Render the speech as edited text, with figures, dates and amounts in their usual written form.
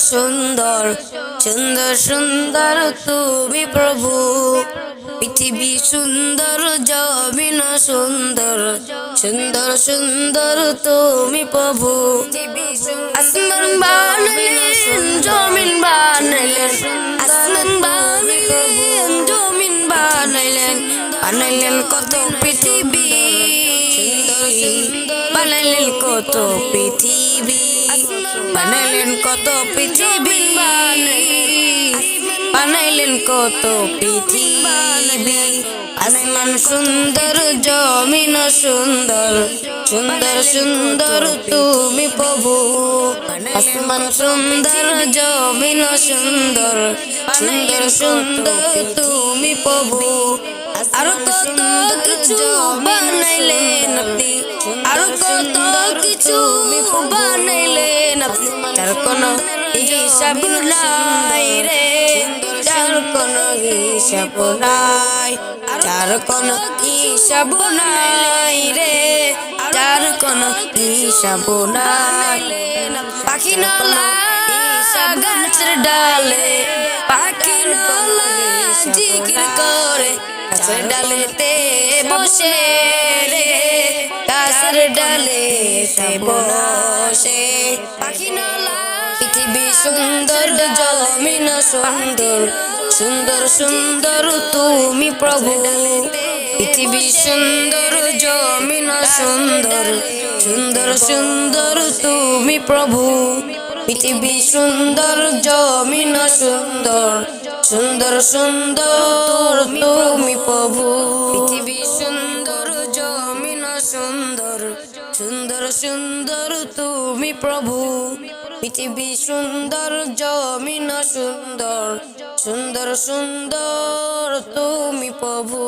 সুন্দর সুন্দর সুন্দর তুমি প্রভু পৃথিবী সুন্দর জমিন সুন্দর সুন্দর সুন্দর তুমি প্রভু আসমান বানাইলেন জমিন বানাইলেন আসমান বানাইলেন জমিন বানাইলেন বানাইলেন কত পৃথিবী বানাইলেন কত পৃথিবী বানাইলেন কত পৃথিবী বানাইলেন কত পৃথিবী আসমান সুন্দর জমিন সুন্দর সুন্দর সুন্দর তুমি প্রভু আসমান সুন্দর জমিন সুন্দর সুন্দর সুন্দর তুমি প্রভু আর কত কিছু বানাইলেন আপনি আর কত কিছু বানাইলেন আপনি তার কোনো হিসাব নাই রে তার কোনো হিসাব নাই তার কোনো হিসাব নাই রে তার কোনো হিসাব নাই পাখি নলা গাছের ডালে পাখি নলা জিকির করে গাছের ডালেতে বসে রে গাছের ডালেতে বসে পাখি নলা পৃথিবী সুন্দর জমিন সুন্দর সুন্দর সুন্দর তুমি প্রভু পৃথিবী সুন্দর জমিন সুন্দর সুন্দর সুন্দর তুমি প্রভু পৃথিবী সুন্দর জমিন সুন্দর সুন্দর সুন্দর তুমি প্রভু পৃথিবী সুন্দর জমিন সুন্দর সুন্দর সুন্দর তুমি প্রভু পৃথিবী সুন্দর জমিন সুন্দর সুন্দর সুন্দর তুমি প্রভু।